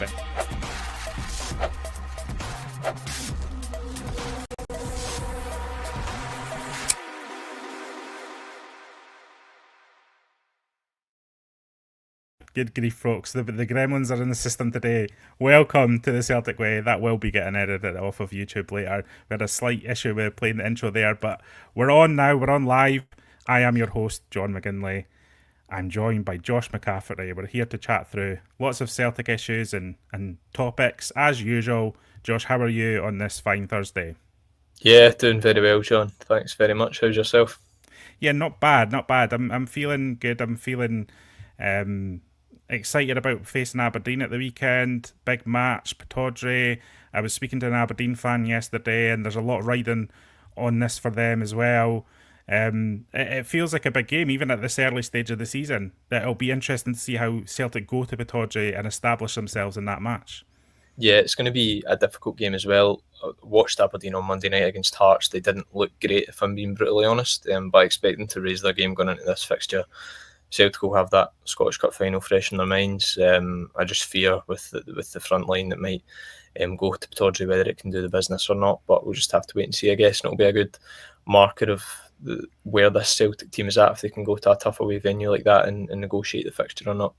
Perfect. Good grief, folks. The gremlins are in the system today. Welcome to the Celtic Way. That will be getting edited off of YouTube later. We had a slight issue with playing the intro there, but we're on now. We're on live. I am your host, John McGinley. I'm joined by Josh McCafferty. We're here to chat through lots of Celtic issues and topics. As usual, Josh, how are you on this fine Thursday? Yeah, doing very well, John. Thanks very much. How's yourself? Yeah, not bad. I'm feeling good. I'm feeling excited about facing Aberdeen at the weekend. Big match, Pittodrie. I was speaking to an Aberdeen fan yesterday, and there's a lot riding on this for them as well. It feels like a big game, even at this early stage of the season. It'll be interesting to see how Celtic go to Pittodrie and establish themselves in that match. Yeah, it's going to be a difficult game as well. I watched Aberdeen on Monday night against Hearts. They didn't look great, if I'm being brutally honest, but I expect them to raise their game going into this fixture. Celtic will have that Scottish Cup final fresh in their minds. I just fear with the front line that might go to Pittodrie whether it can do the business or not, but we'll just have to wait and see, I guess, and it'll be a good marker of where this Celtic team is at, if they can go to a tough away venue like that and negotiate the fixture or not.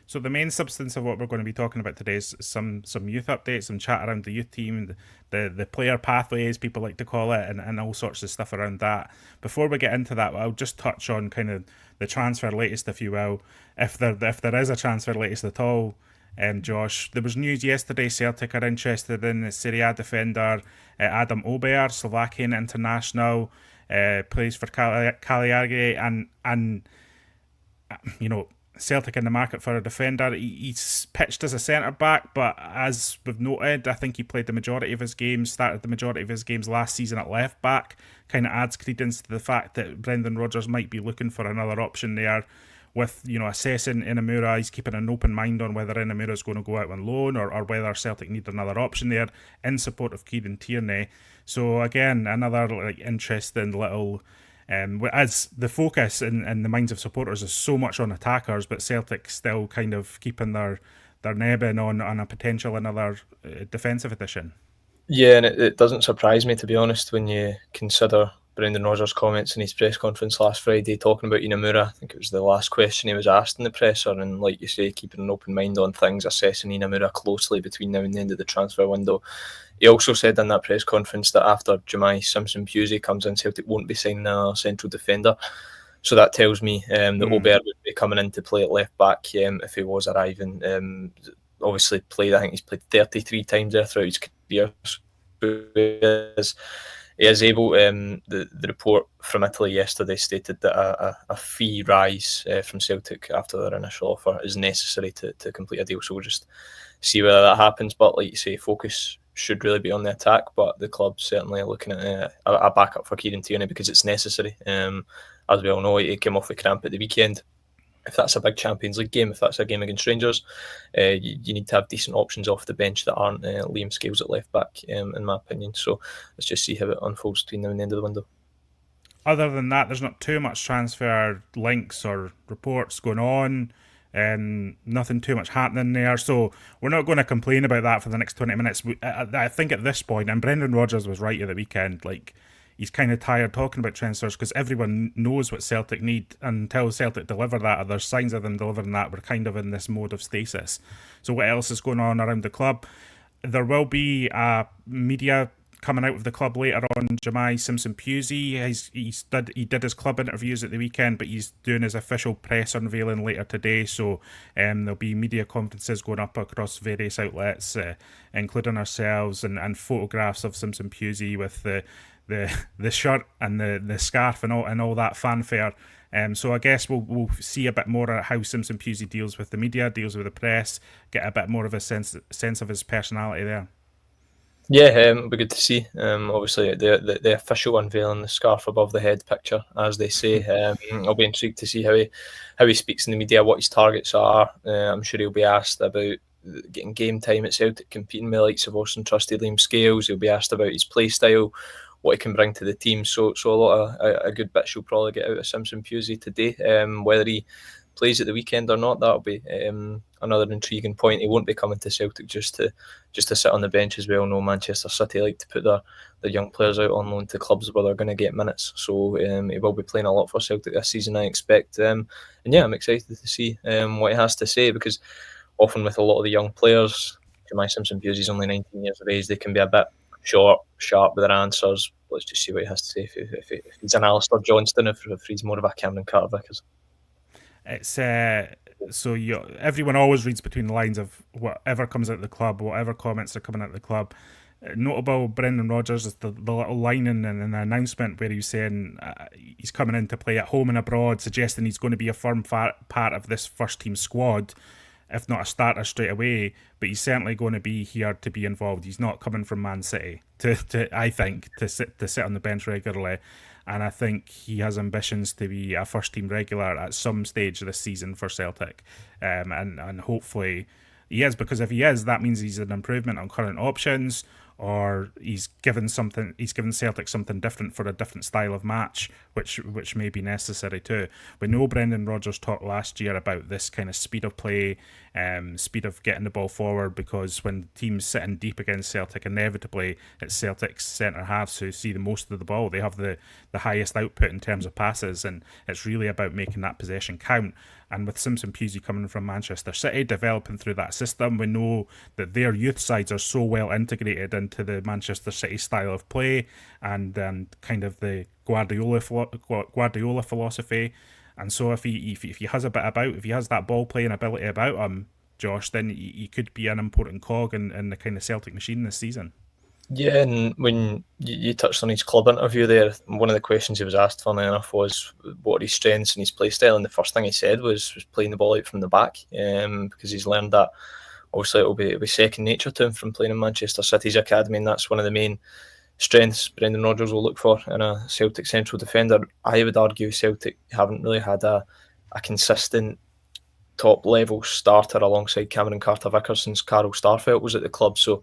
So the main substance of what we're going to be talking about today is some youth updates, some chat around the youth team, the player pathways, people like to call it, and all sorts of stuff around that. Before we get into that, I'll just touch on kind of the transfer latest, if you will, if there is a transfer latest at all. Josh, there was news yesterday. Celtic are interested in the Serie A defender Adam Ober, Slovakian international, plays for Cagliari, and you know, Celtic in the market for a defender. He's pitched as a centre-back, but as we've noted, I think he played the majority of his games, started the majority of his games last season at left-back. Kind of adds credence to the fact that Brendan Rodgers might be looking for another option there. With, assessing Inamura, he's keeping an open mind on whether Inamura is going to go out on loan or whether Celtic need another option there in support of Kieran Tierney. So again, another interesting little... as the focus in the minds of supporters is so much on attackers, but Celtic still kind of keeping their nebbing on a potential another defensive addition. Yeah, and it doesn't surprise me, to be honest, when you consider Brendan Rodgers' comments in his press conference last Friday talking about Inamura. I think it was the last question he was asked in the presser, and like you say, keeping an open mind on things, assessing Inamura closely between now and the end of the transfer window. He also said in that press conference that after Jamai Simpson comes in, Celtic won't be signing a central defender. So that tells me that Ober would be coming in to play at left back if he was arriving. Obviously I think he's played 33 times there throughout his career. He is able. The report from Italy yesterday stated that a fee rise from Celtic after their initial offer is necessary to complete a deal. So we'll just see whether that happens. But like you say, focus should really be on the attack. But the club's certainly looking at a backup for Kieran Tierney because it's necessary. As we all know, he came off the cramp at the weekend. If that's a big Champions League game, if that's a game against Rangers, you need to have decent options off the bench that aren't Liam Scales at left back, in my opinion. So let's just see how it unfolds between now and the end of the window. Other than that, there's not too much transfer links or reports going on. Nothing too much happening there. So we're not going to complain about that for the next 20 minutes. I think at this point, and Brendan Rodgers was right at the weekend, he's kind of tired talking about transfers because everyone knows what Celtic need, and until Celtic deliver that or there's signs of them delivering that, we're kind of in this mode of stasis. So what else is going on around the club? There will be media coming out of the club later on. Jamai Simpson he did his club interviews at the weekend, but he's doing his official press unveiling later today. So there'll be media conferences going up across various outlets, including ourselves, and photographs of Simpson Pusey with the shirt and the scarf and all that fanfare. So I guess we'll see a bit more of how Simpson Pusey deals with the media, deals with the press, get a bit more of a sense of his personality there. Yeah, it'll be good to see. Obviously, the official unveiling, the scarf above the head picture, as they say. I'll be intrigued to see how he speaks in the media, what his targets are. I'm sure he'll be asked about getting game time at Celtic, competing with the likes of Austin Trusty, Liam Scales. He'll be asked about his play style, what he can bring to the team. So a lot of a good bit she'll probably get out of Simpson Pusey today. Whether he plays at the weekend or not, that'll be another intriguing point. He won't be coming to Celtic just to sit on the bench as well. No, Manchester City like to put their young players out on loan to clubs where they're going to get minutes. So he will be playing a lot for Celtic this season, I expect. And yeah, I'm excited to see what he has to say, because often with a lot of the young players, Jamai Simpson, because he's only 19 years of age, they can be a bit short, sharp with their answers. Let's just see what he has to say. If he's an Alistair Johnston, if he's more of a Cameron Carter-Vickers. It's everyone always reads between the lines of whatever comes out of the club, whatever comments are coming out of the club. Notable Brendan Rodgers is the little line in the announcement where he's saying he's coming in to play at home and abroad, suggesting he's going to be a firm part of this first team squad, if not a starter straight away, but he's certainly going to be here to be involved. He's not coming from Man City to sit on the bench regularly. And I think he has ambitions to be a first team regular at some stage this season for Celtic. And hopefully he is, because if he is, that means he's an improvement on current options, or he's given Celtic something different for a different style of match, which may be necessary too. We know Brendan Rodgers talked last year about this kind of speed of play, speed of getting the ball forward, because when teams sitting deep against Celtic, inevitably it's Celtic's centre halves who see the most of the ball. They have the highest output in terms of passes, and it's really about making that possession count. And with Simpson Pusey coming from Manchester City, developing through that system, we know that their youth sides are so well integrated into the Manchester City style of play and kind of the Guardiola philosophy. And so if he has if he has that ball playing ability about him, Josh, then he could be an important cog in the kind of Celtic machine this season. Yeah, and when you touched on his club interview there, one of the questions he was asked, funnily enough, was what are his strengths and his play style, and the first thing he said was playing the ball out from the back, because he's learned that. Obviously, it'll be second nature to him from playing in Manchester City's academy, and that's one of the main strengths Brendan Rodgers will look for in a Celtic central defender. I would argue Celtic haven't really had a consistent top level starter alongside Cameron Carter-Vickers since Carl Starfelt was at the club, so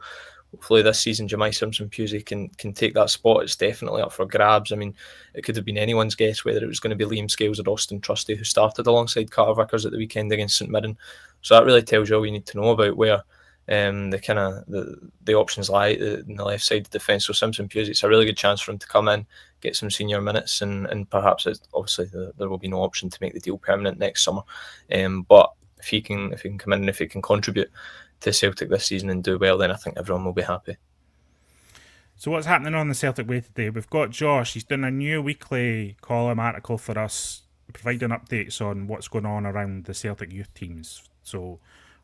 hopefully this season Jamai Simpson Pusey can take that spot. It's definitely up for grabs. I mean, it could have been anyone's guess whether it was going to be Liam Scales or Austin Trusty who started alongside Carter-Vickers at the weekend against St Mirren. So that really tells you all you need to know about where the options lie in the left side of the defence. So Simpson Pusey, it's a really good chance for him to come in, get some senior minutes, and perhaps obviously there will be no option to make the deal permanent next summer. But if he can come in and if he can contribute to Celtic this season and do well, then I think everyone will be happy. So what's happening on the Celtic Way today? We've got Josh. He's done a new weekly column article for us, providing updates on what's going on around the Celtic youth teams. So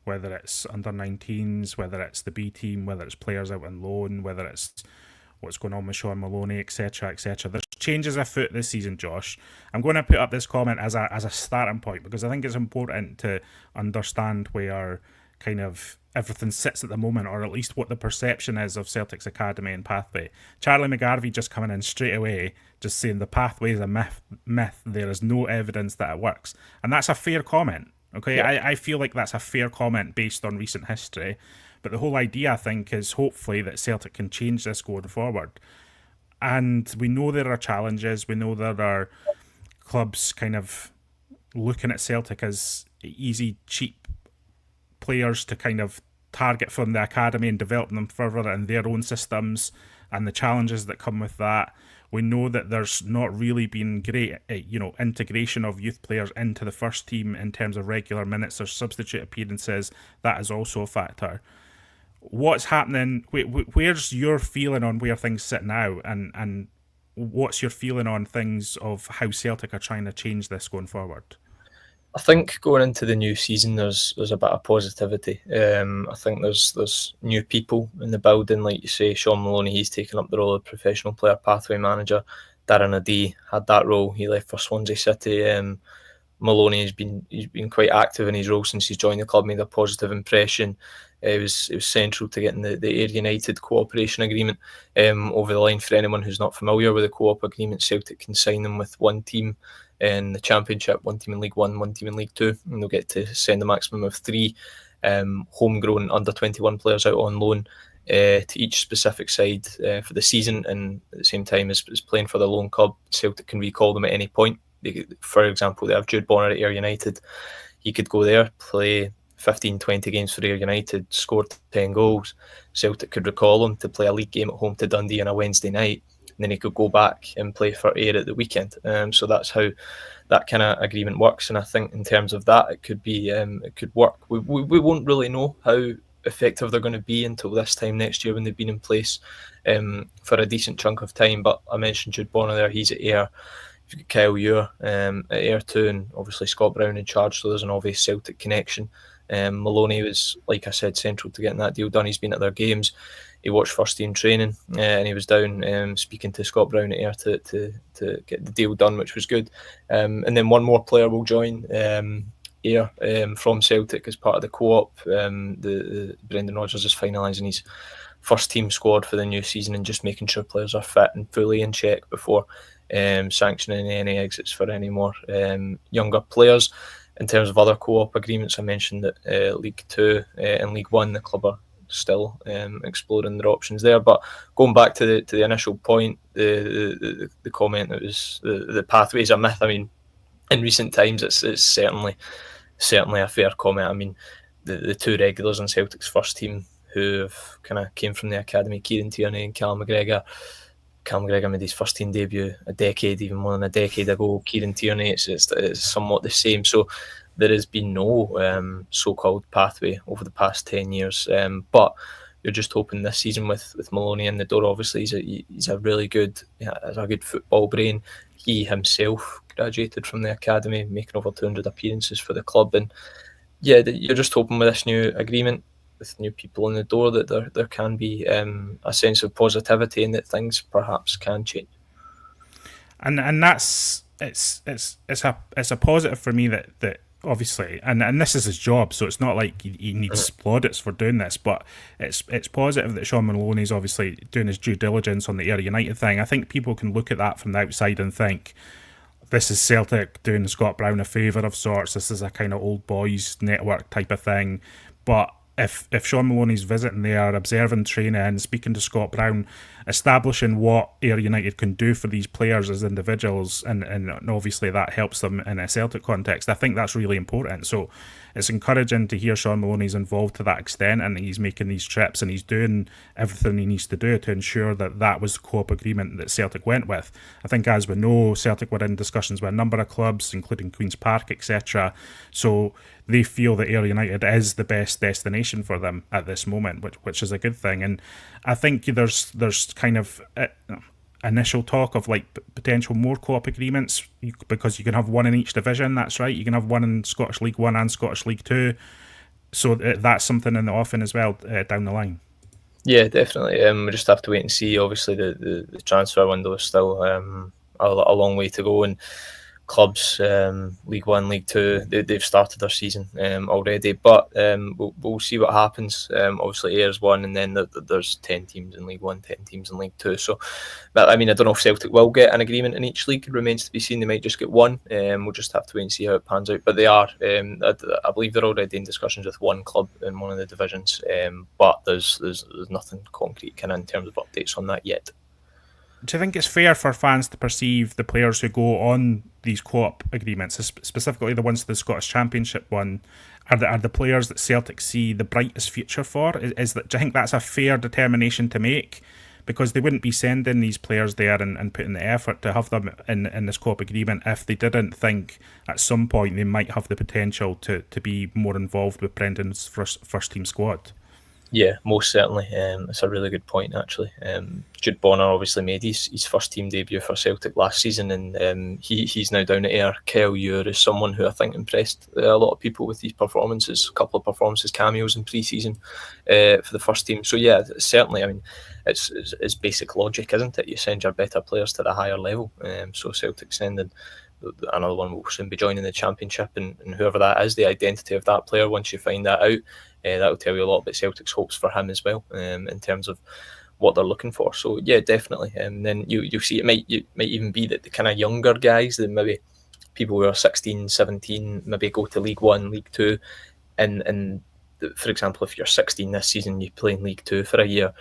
whether it's under-19s, whether it's the B team, whether it's players out on loan, whether it's what's going on with Shawn Maloney, etc., etc. There's changes afoot this season, Josh. I'm going to put up this comment as a starting point because I think it's important to understand where kind of everything sits at the moment, or at least what the perception is of Celtic's academy and pathway. Charlie McGarvey just coming in straight away, just saying the pathway is a myth. There is no evidence that it works. And that's a fair comment. Okay, yeah. I feel like that's a fair comment based on recent history. But the whole idea, I think, is hopefully that Celtic can change this going forward. And we know there are challenges. We know there are clubs kind of looking at Celtic as easy, cheap players to kind of target from the academy and develop them further in their own systems, and the challenges that come with that. We know that there's not really been great, integration of youth players into the first team in terms of regular minutes or substitute appearances. That is also a factor. What's happening? Where's your feeling on where things sit now, and what's your feeling on things of how Celtic are trying to change this going forward? I think going into the new season, there's a bit of positivity. I think there's new people in the building, like you say. Shawn Maloney, he's taken up the role of professional player pathway manager. Darren Addy had that role. He left for Swansea City. Maloney he's been quite active in his role since he's joined the club. Made a positive impression. It was central to getting the Ayr United cooperation agreement over the line. For anyone who's not familiar with the co-op agreement, Celtic can sign them with one team in the Championship, one team in League One, one team in League Two, and they'll get to send a maximum of 3 homegrown under-21 players out on loan to each specific side for the season, and at the same time as playing for the loan club, Celtic can recall them at any point for example, they have Jude Bonner at Ayr United. He could go there, play 15, 20 games for Ayr United, score 10 goals. Celtic could recall him to play a league game at home to Dundee on a Wednesday night, and then he could go back and play for Ayr at the weekend. So that's how that kind of agreement works. And I think in terms of that, it could be it could work. We won't really know how effective they're going to be until this time next year when they've been in place for a decent chunk of time. But I mentioned Jude Bonner there, he's at Ayr. You've got Kyle Ure at Ayr too, and obviously Scott Brown in charge, so there's an obvious Celtic connection. Maloney was, like I said, central to getting that deal done. He's been at their games. He watched first team training, and he was down speaking to Scott Brown at Ayr to get the deal done, which was good. And then one more player will join Ayr from Celtic as part of the co-op. The Brendan Rodgers is finalising his first team squad for the new season and just making sure players are fit and fully in check before sanctioning any exits for any more younger players. In terms of other co-op agreements, I mentioned that League 2 and League 1, the club are still exploring their options there. But going back to the initial point, the comment that was the pathway is a myth. I mean, in recent times, it's certainly a fair comment. I mean, the two regulars in Celtic's first team who have kind of came from the academy, Kieran Tierney and Cal McGregor. Cal McGregor made his first team debut even more than a decade ago. Kieran Tierney, it's somewhat the same. So there has been no so-called pathway over the past 10 years. But you're just hoping this season with Maloney in the door. Obviously, he's a really good, has a good football brain. He himself graduated from the academy, making over 200 appearances for the club. And yeah, you're just hoping with this new agreement, with new people in the door, that there can be a sense of positivity and that things perhaps can change. And that's it's a positive for me that obviously, and this is his job, so it's not like he needs plaudits for doing this, but it's positive that Shawn Maloney's obviously doing his due diligence on the Ayr United thing. I think people can look at that from the outside and think this is Celtic doing Scott Brown a favour of sorts. This is a kind of old boys network type of thing, but if Shawn Maloney's visiting there, observing training, speaking to Scott Brown, establishing what Ayr United can do for these players as individuals, and obviously that helps them in a Celtic context, I think that's really important. So it's encouraging to hear Shawn Maloney's involved to that extent, and he's making these trips and he's doing everything he needs to do to ensure that was the co-op agreement that Celtic went with. I think, as we know, Celtic were in discussions with a number of clubs, including Queen's Park, etc. So they feel that Ayr United is the best destination for them at this moment, which is a good thing. And I think there's kind of initial talk of like potential more co-op agreements, because you can have one in each division. That's right, you can have one in Scottish League 1 and Scottish League 2. So that's something in the offing as well down the line. Yeah, definitely. We just have to wait and see. Obviously, the transfer window is still a long way to go, and clubs, League 1, League 2, they've started their season already, but we'll see what happens. Obviously, Ayer's one, and then there's 10 teams in League 1, 10 teams in League 2. So, but I mean, I don't know if Celtic will get an agreement in each league. It remains to be seen. They might just get one. We'll just have to wait and see how it pans out. But they are, I believe they're already in discussions with one club in one of the divisions, but there's nothing concrete kind of in terms of updates on that yet. Do you think it's fair for fans to perceive the players who go on these co-op agreements, specifically the ones to the Scottish Championship one, are the players that Celtic see the brightest future for? Do you think that's a fair determination to make? Because they wouldn't be sending these players there and putting the effort to have them in this co-op agreement if they didn't think at some point they might have the potential to be more involved with Brendan's first team squad. Yeah, most certainly. It's a really good point, actually. Jude Bonner obviously made his first team debut for Celtic last season, and he's now down at Ayr. Kyle Ure is someone who I think impressed a lot of people with his performances, a couple of performances, cameos in pre-season for the first team. So yeah, certainly, I mean, it's basic logic, isn't it? You send your better players to the higher level. So Celtic sending another one will soon be joining the Championship, and whoever that is, the identity of that player, once you find that out, that will tell you a lot about Celtic's hopes for him as well, in terms of what they're looking for. So yeah, definitely. And then you see it might even be that the kind of younger guys, that maybe people who are 16, 17, maybe go to League 1, League 2, and for example, if you're 16 this season, you play in League 2 for a year.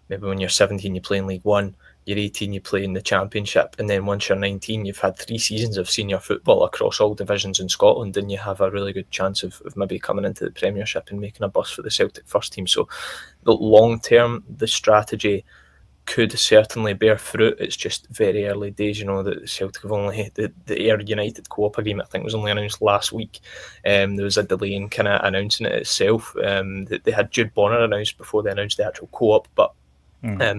Maybe when you're 17, you play in League 1. you're 18, you play in the Championship, and then once you're 19, you've had 3 seasons of senior football across all divisions in Scotland, and you have a really good chance of maybe coming into the Premiership and making a bust for the Celtic first team. So, the long term, the strategy could certainly bear fruit. It's just very early days. The Celtic have only the Ayr United co-op agreement, I think, was only announced last week. There was a delay in kind of announcing it itself. They had Jude Bonner announced before they announced the actual co-op, but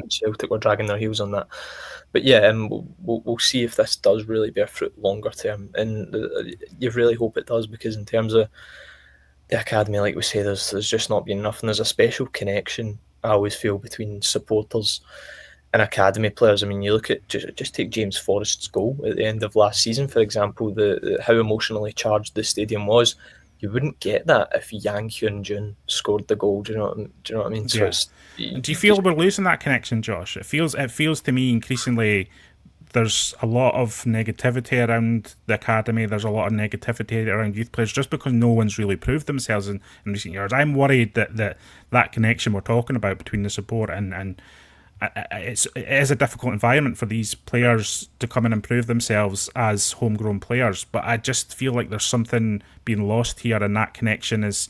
Celtic were dragging their heels on that. But yeah, we'll see if this does really bear fruit longer term, and you really hope it does, because in terms of the academy, like we say, there's just not been enough, and there's a special connection, I always feel, between supporters and academy players. I mean, you look at just take James Forrest's goal at the end of last season, for example. How emotionally charged the stadium was. You wouldn't get that if Yang Hyun-jun scored the goal. Do you know what I mean? Yeah. So do you feel we're losing that connection, Josh? It feels to me increasingly there's a lot of negativity around the academy. There's a lot of negativity around youth players just because no one's really proved themselves in recent years. I'm worried that connection we're talking about between the support and it is a difficult environment for these players to come and improve themselves as homegrown players. But I just feel like there's something being lost here, and that connection is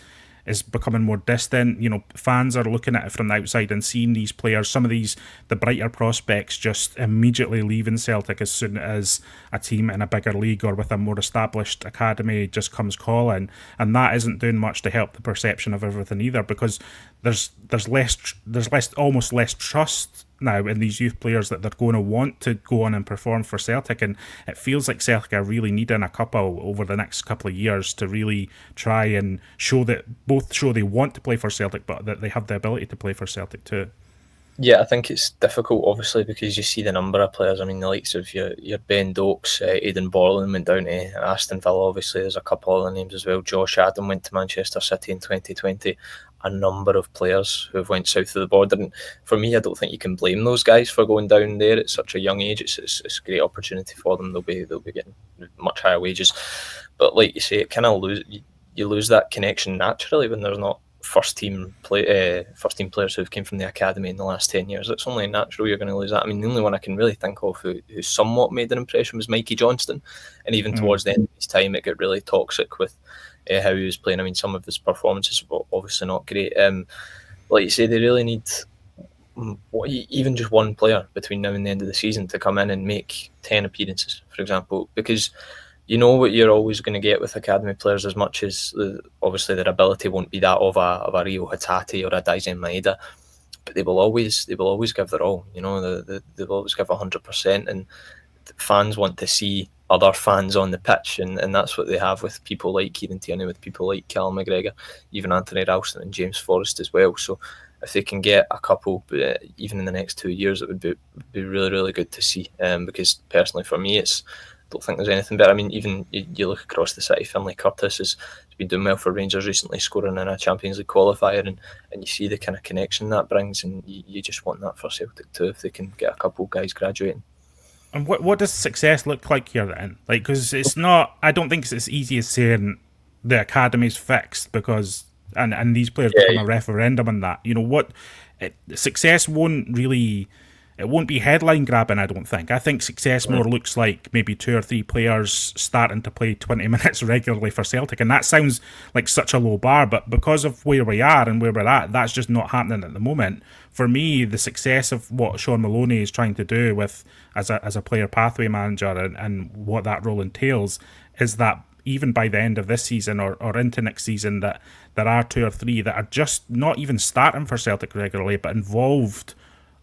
becoming more distant. Fans are looking at it from the outside and seeing these players, some of the brighter prospects, just immediately leaving Celtic as soon as a team in a bigger league or with a more established academy just comes calling, and that isn't doing much to help the perception of everything either, because there's almost less trust now in these youth players that they're going to want to go on and perform for Celtic, and it feels like Celtic are really needing a couple over the next couple of years to really try and show they want to play for Celtic, but that they have the ability to play for Celtic too. Yeah, I think it's difficult, obviously, because you see the number of players. I mean, the likes of your Ben Dokes, Aidan Borland went down to Aston Villa. Obviously, there's a couple other names as well. Josh Adam went to Manchester City in 2020. A number of players who have went south of the border, and for me, I don't think you can blame those guys for going down there at such a young age. It's a great opportunity for them. They'll be getting much higher wages, but like you say, it kind of you lose that connection naturally when there's not first team players who've came from the academy in the last 10 years. It's only natural you're going to lose that. I mean, the only one I can really think of who somewhat made an impression was Mikey Johnston, and even towards the end of his time, it got really toxic with how he was playing. I mean, some of his performances were obviously not great. Like you say, they really need even just one player between now and the end of the season to come in and make 10 appearances, for example, because you know what you're always going to get with academy players, as much as obviously their ability won't be that of a Rio Hatate or a Daisen Maeda, but they will always give their all. They will always give 100%, and fans want to see other fans on the pitch, and that's what they have with people like Kieran Tierney, with people like Callum McGregor, even Anthony Ralston and James Forrest as well. So if they can get a couple, even in the next 2 years, it would be really, really good to see. Because personally, for me, I don't think there's anything better. I mean, even you look across the city, Finlay Curtis has been doing well for Rangers recently, scoring in a Champions League qualifier, and you see the kind of connection that brings, and you just want that for Celtic too, if they can get a couple guys graduating. And what does success look like here then? Like, because it's not, I don't think it's as easy as saying the academy's fixed, because and these players become a referendum on that. Success won't really, it won't be headline grabbing, I don't think. I think success more looks like maybe 2 or 3 players starting to play 20 minutes regularly for Celtic, and that sounds like such a low bar, but because of where we are and where we're at, that's just not happening at the moment. For me, the success of what Shawn Maloney is trying to do with as a player pathway manager and what that role entails is that even by the end of this season or into next season, that there are 2 or 3 that are just not even starting for Celtic regularly, but involved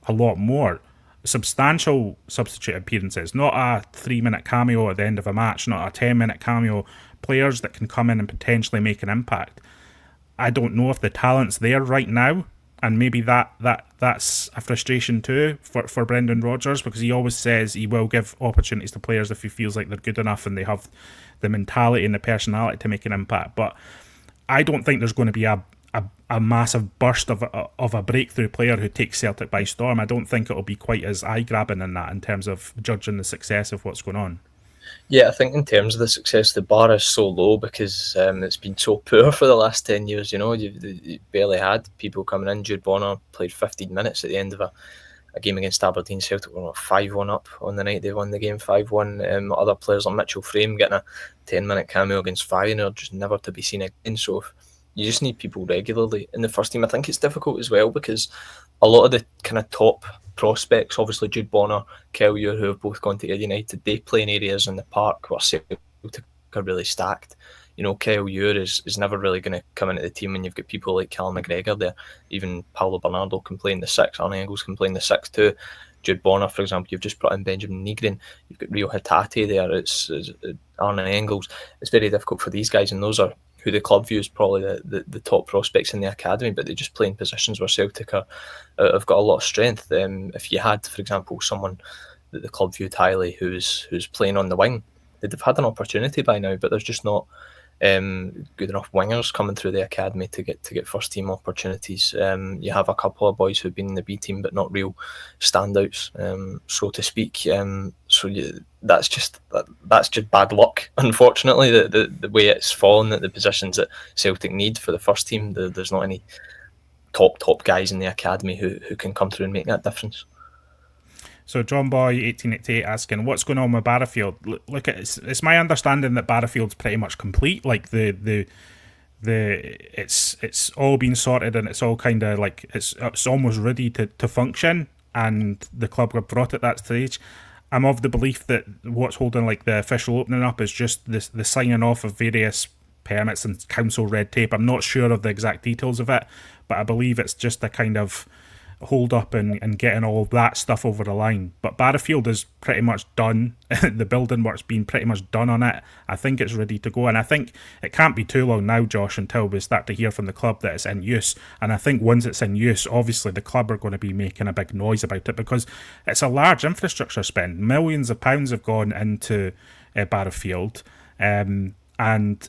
a lot more. Substantial substitute appearances, not a 3-minute cameo at the end of a match, not a 10-minute cameo. Players that can come in and potentially make an impact. I don't know if the talent's there right now, and maybe that's a frustration too for Brendan Rodgers, because he always says he will give opportunities to players if he feels like they're good enough and they have the mentality and the personality to make an impact. But I don't think there's going to be a massive burst of a breakthrough player who takes Celtic by storm. I don't think it'll be quite as eye-grabbing in that in terms of judging the success of what's going on. Yeah, I think in terms of the success, the bar is so low because it's been so poor for the last 10 years. You barely had people coming in. Jude Bonner played 15 minutes at the end of a game against Aberdeen. Celtic were 5-1 up on the night they won the game 5-1. Other players like Mitchell Frame getting a 10-minute cameo against Feyenoord, just never to be seen again. So if you just need people regularly in the first team. I think it's difficult as well because a lot of the kind of top prospects, obviously Jude Bonner, Kyle Ure, who have both gone to Ayr United, they play in areas in the park where Celtic are really stacked. You know, Kyle Ure is never really going to come into the team when you've got people like Callum McGregor there. Even Paulo Bernardo can play in the 6, Arne Engels can play in the 6 too. Jude Bonner, for example, you've just brought in Benjamin Nygren, you've got Rio Hatate there, it's Arne Engels. It's very difficult for these guys, and those are who the club views probably the top prospects in the academy, but they just play in positions where Celtic have got a lot of strength. If you had, for example, someone that the club viewed highly who's playing on the wing, they'd have had an opportunity by now, but there's just not good enough wingers coming through the academy to get first team opportunities. You have a couple of boys who've been in the B team but not real standouts, so to speak. That's just bad luck, unfortunately. The way it's fallen at the positions that Celtic need for the first team, there's not any top guys in the academy who can come through and make that difference. So John Boy 1888 asking, what's going on with Barfield? Look, it's my understanding that Barfield's pretty much complete. Like it's all been sorted and it's all kind of like it's almost ready to function, and the club have brought at that stage. I'm of the belief that what's holding like the official opening up is just the signing off of various permits and council red tape. I'm not sure of the exact details of it, but I believe it's just a kind of hold up and getting all that stuff over the line. But Barfield is pretty much done. The building work's been pretty much done on it. I think it's ready to go, and I think it can't be too long now, Josh, until we start to hear from the club that it's in use. And I think once it's in use, obviously the club are going to be making a big noise about it because it's a large infrastructure spend. Millions of pounds have gone into Barfield. And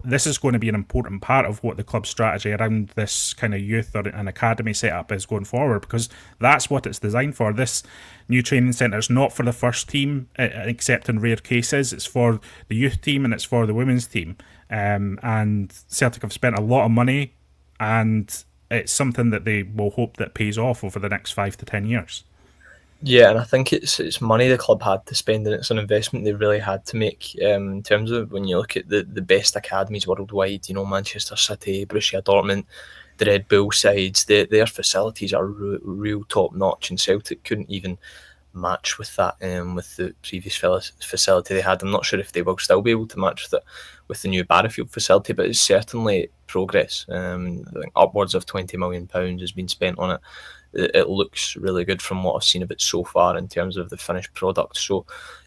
this is going to be an important part of what the club's strategy around this kind of youth or an academy setup is going forward, because that's what it's designed for. This new training centre is not for the first team, except in rare cases. It's for the youth team and it's for the women's team. And Celtic have spent a lot of money, and it's something that they will hope that pays off over the next 5 to 10 years. Yeah, and I think it's money the club had to spend, and it's an investment they really had to make. In terms of when you look at the best academies worldwide, you know, Manchester City, Borussia Dortmund, the Red Bull sides, their facilities are real top notch, and Celtic couldn't even match with that with the previous facility they had. I'm not sure if they will still be able to match with the new Barfield facility, but it's certainly progress. I think upwards of £20 million has been spent on it. It looks really good from what I've seen of it so far in terms of the finished product. So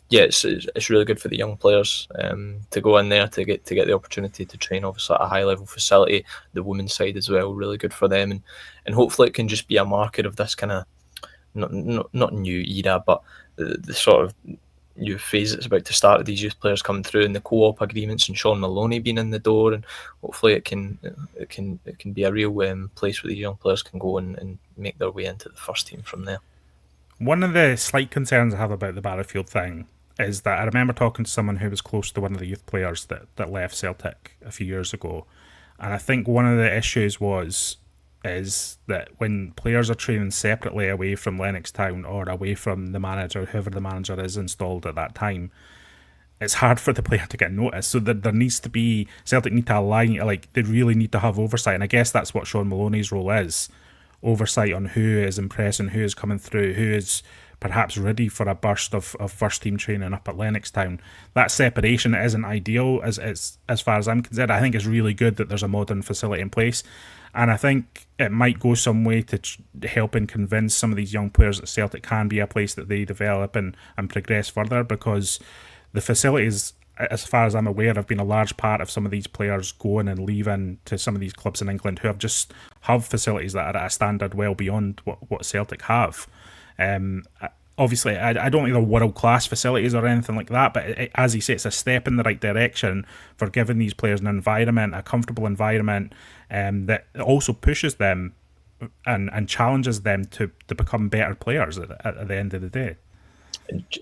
yeah, it's really good for the young players to go in there to get the opportunity to train, obviously at a high level facility. The women's side as well, really good for them, and hopefully it can just be a marker of this kind of not new era, but the sort of new phase that's about to start with these youth players coming through, and the co-op agreements, and Shawn Maloney being in the door, and hopefully it can be a real place where these young players can go and make their way into the first team from there. One of the slight concerns I have about the Barfield thing is that I remember talking to someone who was close to one of the youth players that left Celtic a few years ago, and I think one of the issues is that when players are training separately away from Lennox Town or away from the manager, whoever the manager is installed at that time, it's hard for the player to get noticed. So there needs to be, Celtic need to align, like they really need to have oversight, and I guess that's what Shawn Maloney's role is, oversight on who is impressing, who is coming through, who is perhaps ready for a burst of first team training up at Lennox Town. That separation isn't ideal as far as I'm concerned. I think it's really good that there's a modern facility in place, and I think it might go some way to help and convince some of these young players that Celtic can be a place that they develop and progress further, because the facilities, as far as I'm aware, have been a large part of some of these players going and leaving to some of these clubs in England who have facilities that are at a standard well beyond what Celtic have. Obviously, I don't think they're world-class facilities or anything like that, but as he said, it's a step in the right direction for giving these players an environment, a comfortable environment, that also pushes them and challenges them to become better players at the end of the day.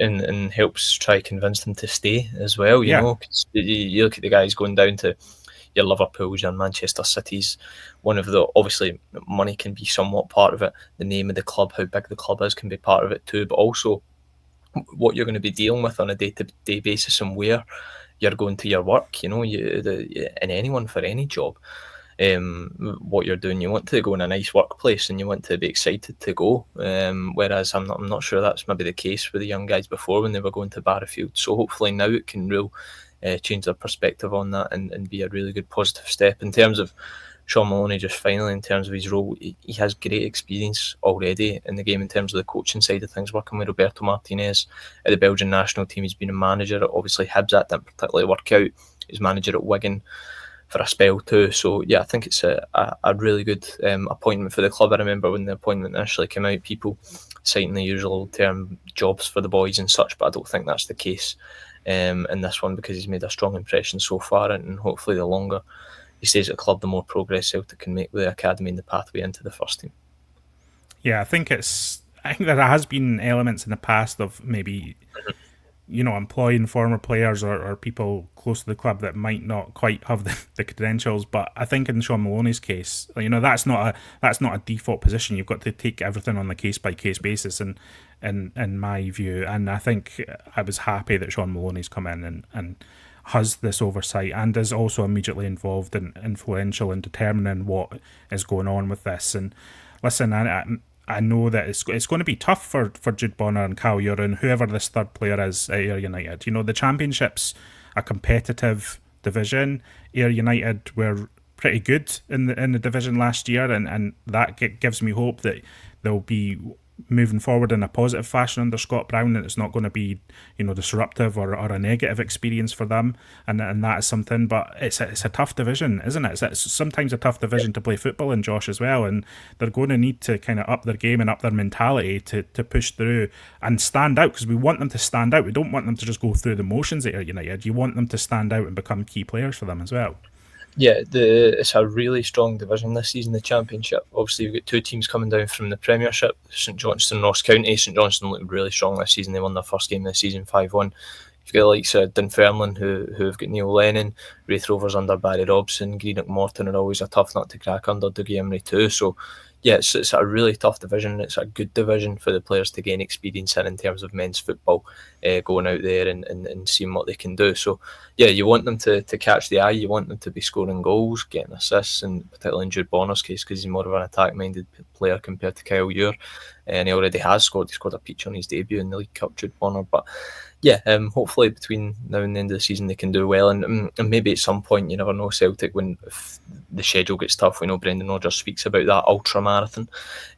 And helps try convince them to stay as well, you know, 'cause you look at the guys going down to, your Liverpools, your Manchester Cities. One of the, obviously money can be somewhat part of it. The name of the club, how big the club is, can be part of it too. But also what you're going to be dealing with on a day-to-day basis and where you're going to your work. And anyone for any job. What you're doing, you want to go in a nice workplace and you want to be excited to go. Whereas I'm not sure that's maybe the case with the young guys before when they were going to Barfield. So hopefully now it can really change their perspective on that and be a really good positive step. In terms of Shawn Maloney, just finally, in terms of his role, he has great experience already in the game in terms of the coaching side of things, working with Roberto Martinez at the Belgian national team. He's been a manager at obviously Hibs. That didn't particularly work out. He was manager at Wigan for a spell too. So yeah, I think it's a really good appointment for the club. I remember when the appointment initially came out, people citing the usual term jobs for the boys and such, but I don't think that's the case in this one, because he's made a strong impression so far, and hopefully the longer he stays at the club, the more progress Celtic can make with the academy and the pathway into the first team. Yeah, I think there has been elements in the past of maybe employing former players or people close to the club that might not quite have the credentials. But I think in Shawn Maloney's case, that's not a default position. You've got to take everything on the case by case basis, and in my view, and I think I was happy that Shawn Maloney's come in and has this oversight and is also immediately involved and influential in determining what is going on with this. And listen, I know that it's going to be tough for Jude Bonner and Cal Uren, whoever this third player is at Ayr United. The Championship's a competitive division. Ayr United were pretty good in the division last year, and that gives me hope that they'll be moving forward in a positive fashion under Scott Brown, and it's not going to be disruptive or a negative experience for them, and that is something. But it's a tough division, isn't it? It's sometimes a tough division to play football in, Josh, as well, and they're going to need to kind of up their game and up their mentality to push through and stand out, because we want them to stand out. We don't want them to just go through the motions at Ayr United. You want them to stand out and become key players for them as well. Yeah, it's a really strong division this season, the Championship. Obviously, we've got two teams coming down from the Premiership, St Johnstone and Ross County. St Johnstone looked really strong this season. They won their first game of the season 5-1. You've got the likes of Dunfermline, who have got Neil Lennon, Wraith Rovers under Barry Robson, Greenock Morton are always a tough nut to crack under Dougie Emery too. So yeah, it's a really tough division. It's a good division for the players to gain experience in terms of men's football, going out there and seeing what they can do. So yeah, you want them to catch the eye. You want them to be scoring goals, getting assists, and particularly in Jude Bonner's case, because he's more of an attack-minded player compared to Kyle Ure, and he already has scored. He scored a peach on his debut in the League Cup, Jude Bonner. But yeah, hopefully between now and the end of the season they can do well, and maybe at some point, you never know, Celtic, when if the schedule gets tough, we know Brendan Rodgers speaks about that ultra marathon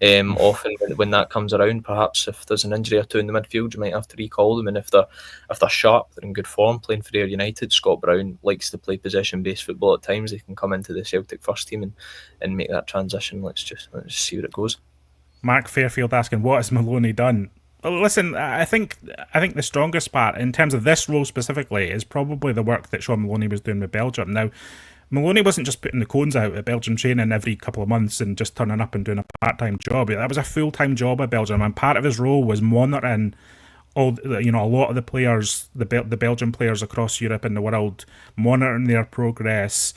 often when that comes around. Perhaps if there's an injury or two in the midfield, you might have to recall them, and if they're sharp, they're in good form playing for Ayr United. Scott Brown likes to play possession-based football at times. They can come into the Celtic first team and make that transition. Let's just see where it goes. Mark Fairfield asking, what has Maloney done? Well, listen, I think the strongest part in terms of this role specifically is probably the work that Shawn Maloney was doing with Belgium. Now, Maloney wasn't just putting the cones out at Belgium training every couple of months and just turning up and doing a part-time job. That was a full-time job at Belgium, and part of his role was monitoring a lot of the players, the Belgian players across Europe and the world, monitoring their progress,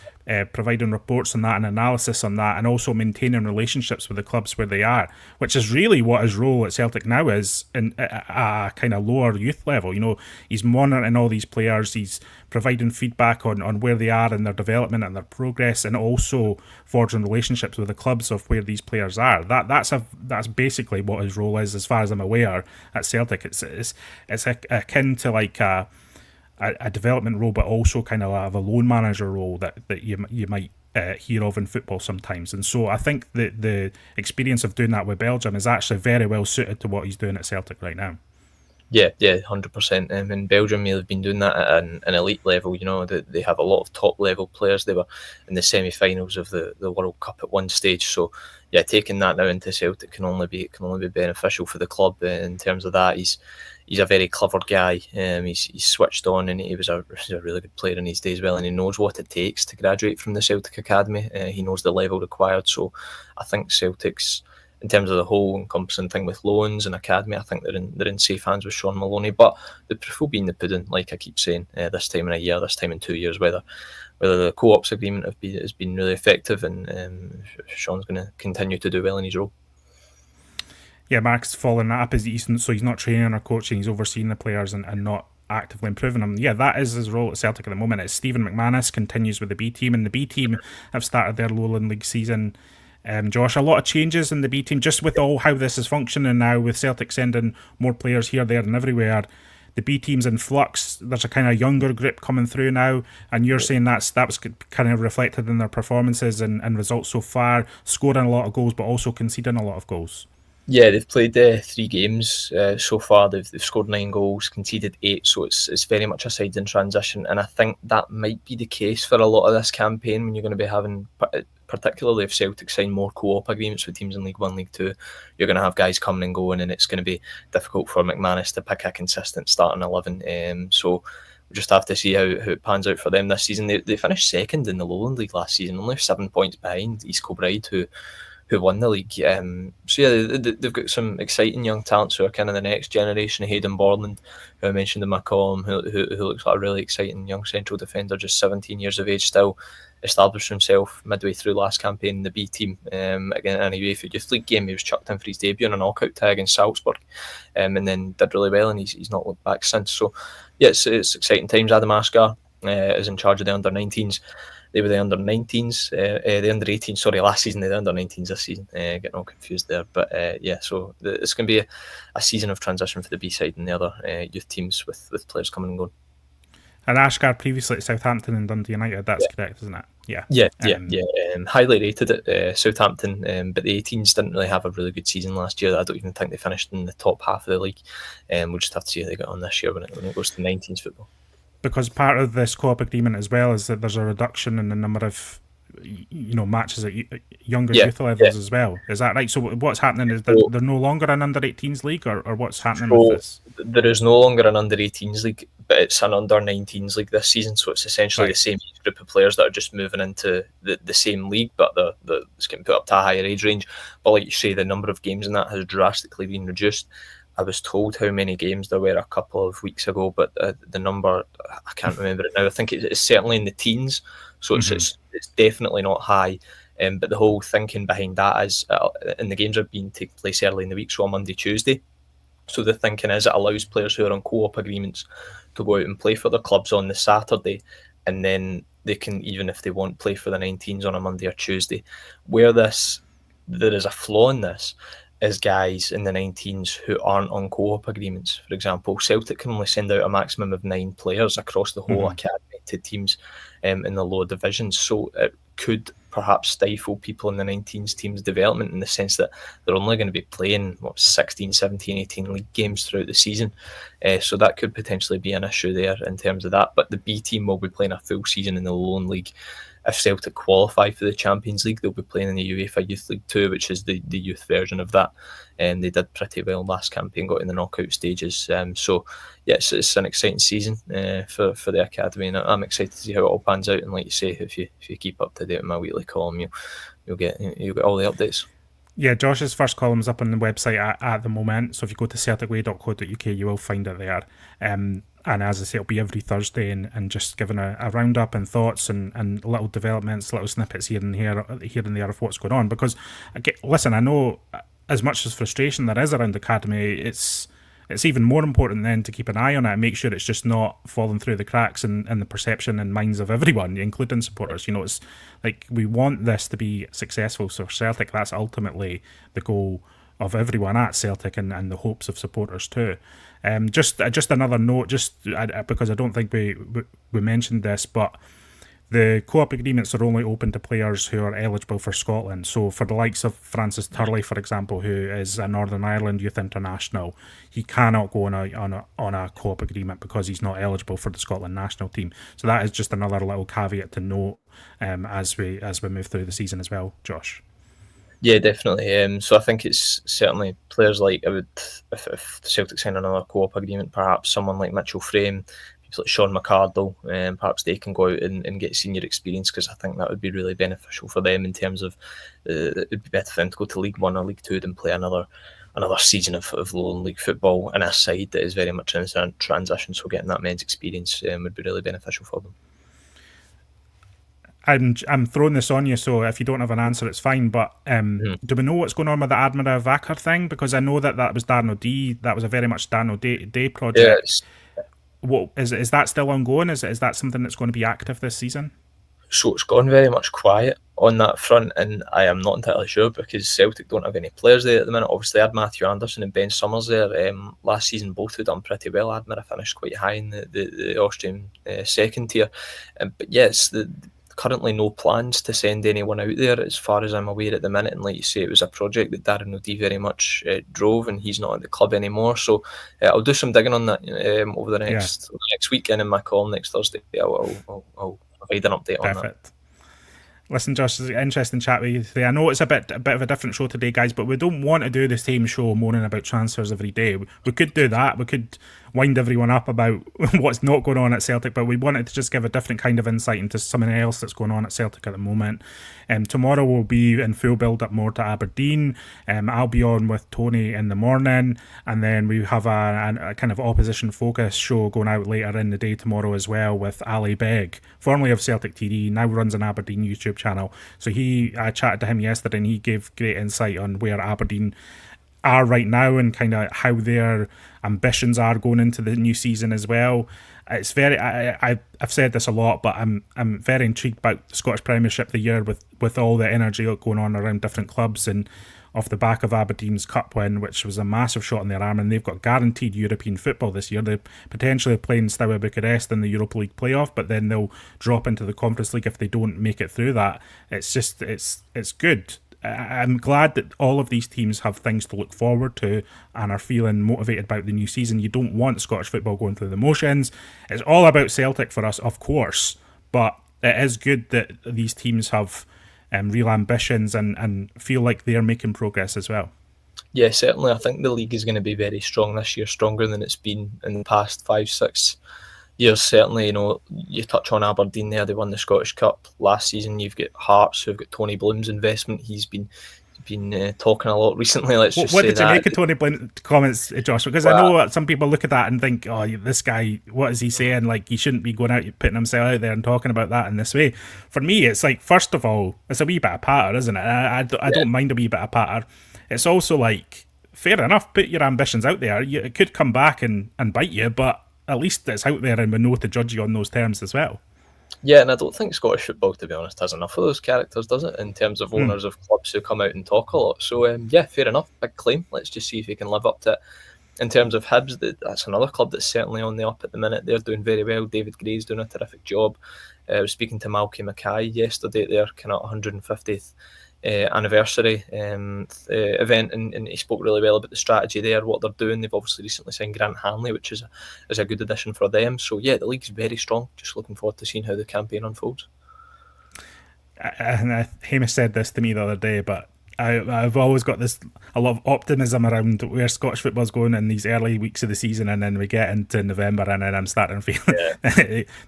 providing reports on that and analysis on that, and also maintaining relationships with the clubs where they are, which is really what his role at Celtic now is in a kind of lower youth level. He's monitoring all these players, he's providing feedback on where they are in their development and their progress, and also forging relationships with the clubs of where these players are. That's basically what his role is, as far as I'm aware, at Celtic. It's akin to like a development role, but also kind of have a loan manager role that you might hear of in football sometimes. And so I think that the experience of doing that with Belgium is actually very well suited to what he's doing at Celtic right now. Yeah, 100%. In Belgium, they've been doing that at an elite level. They have a lot of top level players. They were in the semi-finals of the World Cup at one stage. So yeah, taking that now into Celtic can only be beneficial for the club in terms of that. He's a very clever guy. He's switched on, and he was a really good player in his day as well. And he knows what it takes to graduate from the Celtic Academy. He knows the level required. So I think Celtic's, in terms of the whole encompassing thing with loans and academy, I think they're in safe hands with Shawn Maloney. But the proof will be in the pudding, like I keep saying, this time in a year, this time in 2 years, whether whether the co-ops agreement has been really effective, and Shawn's going to continue to do well in his role. Yeah, Mark's following that up, so he's not training or coaching, he's overseeing the players and not actively improving them. Yeah, that is his role at Celtic at the moment. It's Stephen McManus continues with the B team, and the B team have started their Lowland League season. Josh, a lot of changes in the B team just with all how this is functioning now, with Celtic sending more players here, there, and everywhere. The B team's in flux. There's a kind of younger group coming through now, and you're saying that was kind of reflected in their performances and results so far, scoring a lot of goals, but also conceding a lot of goals. Yeah, they've played 3 games so far. They've scored 9 goals, conceded 8, so it's very much a side in transition. And I think that might be the case for a lot of this campaign when you're going to be having, particularly if Celtic sign more co-op agreements with teams in League 1, League 2, you're going to have guys coming and going, and it's going to be difficult for McManus to pick a consistent starting 11. So we just have to see how it pans out for them this season. They finished second in the Lowland League last season, only 7 points behind East Kilbride, who won the league. So yeah, they've got some exciting young talents who are kind of the next generation. Hayden Borland, who I mentioned in my column, who looks like a really exciting young central defender, just 17 years of age still, established himself midway through last campaign in the B team. Again, in a UEFA Youth League game, he was chucked in for his debut in a knockout tie against Salzburg, and then did really well, and he's not looked back since. So yeah, it's exciting times. Adam Asghar is in charge of the under-19s. They were the under-19s, the under-18s, sorry, last season, the under-19s this season, getting all confused there. But yeah, so it's going to be a season of transition for the B-side and the other youth teams with players coming and going. And Asghar previously at Southampton and Dundee United, that's correct, isn't it? Yeah. Highly rated at Southampton, but the 18s didn't really have a really good season last year. I don't even think they finished in the top half of the league. We'll just have to see how they get on this year when it goes to 19s football. Because part of this co-op agreement as well is that there's a reduction in the number of matches at younger youth levels as well. Is that right? So what's happening is they're no longer an under-18s league, or what's happening with this? There is no longer an under-18s league, but it's an under-19s league this season, so it's essentially the same group of players that are just moving into the same league, but it's getting put up to a higher age range. But like you say, the number of games in that has drastically been reduced. I was told how many games there were a couple of weeks ago, but the number, I can't remember it now. I think it's certainly in the teens, so it's definitely not high. But the whole thinking behind that is, and the games are being taking place early in the week, so on Monday, Tuesday. So the thinking is it allows players who are on co-op agreements to go out and play for their clubs on the Saturday, and then they can, even if they want, play for the 19s on a Monday or Tuesday. Where there is a flaw in this is guys in the 19s who aren't on co-op agreements. For example, Celtic can only send out a maximum of 9 players across the whole academy to teams in the lower divisions. So it could perhaps stifle people in the 19s team's development, in the sense that they're only going to be playing 16, 17, 18 league games throughout the season. So that could potentially be an issue there in terms of that. But the B team will be playing a full season in the Lowland League. If Celtic qualify for the Champions League, they'll be playing in the UEFA Youth League 2, which is the youth version of that. And they did pretty well last campaign, got in the knockout stages. So, yes, it's an exciting season for the academy, and I'm excited to see how it all pans out. And like you say, if you keep up to date with my weekly column, you'll get all the updates. Yeah, Josh's first column's up on the website at the moment, so if you go to celticway.co.uk, you will find it there. And as I say, it'll be every Thursday, and just giving a roundup and thoughts and little developments, little snippets here and there of what's going on. Because, listen, I know as much as frustration there is around the academy, it's even more important then to keep an eye on it and make sure it's just not falling through the cracks in the perception and minds of everyone, including supporters. It's like we want this to be successful. So for Celtic, that's ultimately the goal of everyone at Celtic and the hopes of supporters too. Just another note, because I don't think we mentioned this, but the co-op agreements are only open to players who are eligible for Scotland. So for the likes of Francis Turley, for example, who is a Northern Ireland youth international, he cannot go on a co-op agreement because he's not eligible for the Scotland national team. So that is just another little caveat to note as we move through the season as well, Josh. Yeah, definitely. So I think it's certainly players like, if Celtic sign another co-op agreement, perhaps someone like Mitchell Frame, people like Sean McArdle, perhaps they can go out and get senior experience, because I think that would be really beneficial for them in terms of it'd be better for them to go to League 1 or League 2 than play another season of Lowland League football in a side that is very much in a transition. So getting that men's experience would be really beneficial for them. I'm throwing this on you, so if you don't have an answer, it's fine. But do we know what's going on with the Admira Vacar thing? Because I know that was Dan O'Dea. That was a very much Dan O'Dea project. Yes. What is that still ongoing? Is that something that's going to be active this season? So it's gone very much quiet on that front, and I am not entirely sure because Celtic don't have any players there at the minute. Obviously, they had Matthew Anderson and Ben Summers there last season, both who done pretty well. Admira finished quite high in the Austrian second tier. But yes, currently no plans to send anyone out there as far as I'm aware at the minute. And like you say, it was a project that Darren O'Dea very much drove, and he's not at the club anymore. So I'll do some digging on that over the next week, and in my column next Thursday I'll provide an update on that. Listen, Josh, it's an interesting chat with you today. I know it's a bit of a different show today, guys, but we don't want to do the same show moaning about transfers every day. We could do that. We could wind everyone up about what's not going on at Celtic, but we wanted to just give a different kind of insight into something else that's going on at Celtic at the moment. Tomorrow we'll be in full build-up more to Aberdeen. I'll be on with Tony in the morning, and then we have a kind of opposition focus show going out later in the day tomorrow as well with Ali Begg, formerly of Celtic TD, now runs an Aberdeen YouTube channel. So I chatted to him yesterday, and he gave great insight on where Aberdeen are right now and kind of how their ambitions are going into the new season as well. It's very I've said this a lot, but I'm very intrigued about the Scottish Premiership the year with all the energy going on around different clubs, and off the back of Aberdeen's cup win, which was a massive shot in their arm, and they've got guaranteed European football this year. They're potentially playing Steaua Bucharest in the Europa League playoff, but then they'll drop into the Conference League if they don't make it through that. It's just it's good. I'm glad that all of these teams have things to look forward to and are feeling motivated about the new season. You don't want Scottish football going through the motions. It's all about Celtic for us, of course, but it is good that these teams have real ambitions and feel like they're making progress as well. Yeah, certainly. I think the league is going to be very strong this year, stronger than it's been in the past 5-6 years. Certainly, you touch on Aberdeen there. They won the Scottish Cup last season. You've got Hearts, who've got Tony Bloom's investment. He's been talking a lot recently. What did you make of Tony Bloom comments, Josh? Because I know some people look at that and think, oh, this guy, what is he saying? Like, he shouldn't be going out, putting himself out there and talking about that in this way. For me, it's like, first of all, it's a wee bit of patter, isn't it? I don't mind a wee bit of patter. It's also like, fair enough, put your ambitions out there. It could come back and bite you, but at least it's out there and we know to judge you on those terms as well. Yeah, and I don't think Scottish football, to be honest, has enough of those characters, does it, in terms of owners of clubs who come out and talk a lot. So, yeah, fair enough, big claim. Let's just see if he can live up to it. In terms of Hibs, that's another club that's certainly on the up at the minute. They're doing very well. David Gray's doing a terrific job. I was speaking to Malky Mackay yesterday at their kind of 150th anniversary event, and he spoke really well about the strategy there, what they're doing. They've obviously recently signed Grant Hanley, which is a good addition for them. So yeah, the league's very strong. Just looking forward to seeing how the campaign unfolds. And Hamish said this to me the other day, but I've always got a lot of optimism around where Scottish football's going in these early weeks of the season, and then we get into November and then I'm starting to feel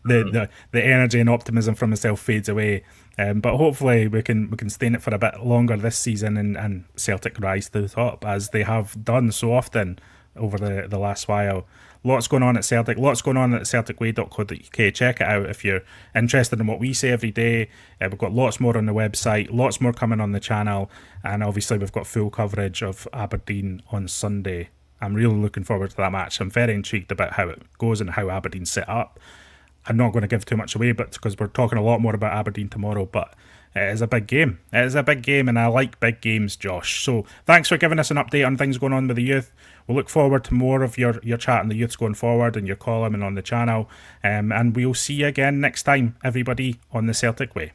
the energy and optimism from myself fades away. But hopefully we can stay in it for a bit longer this season and Celtic rise to the top as they have done so often over the last while. Lots going on at Celtic, lots going on at celticway.co.uk. Check it out if you're interested in what we say every day. We've got lots more on the website, lots more coming on the channel, and obviously we've got full coverage of Aberdeen on Sunday. I'm really looking forward to that match. I'm very intrigued about how it goes and how Aberdeen's set up. I'm not going to give too much away, but because we're talking a lot more about Aberdeen tomorrow, but it is a big game. It is a big game, and I like big games, Josh. So thanks for giving us an update on things going on with the youth. We'll look forward to more of your chat on the youths going forward and your column and on the channel. And we'll see you again next time, everybody, on the Celtic Way.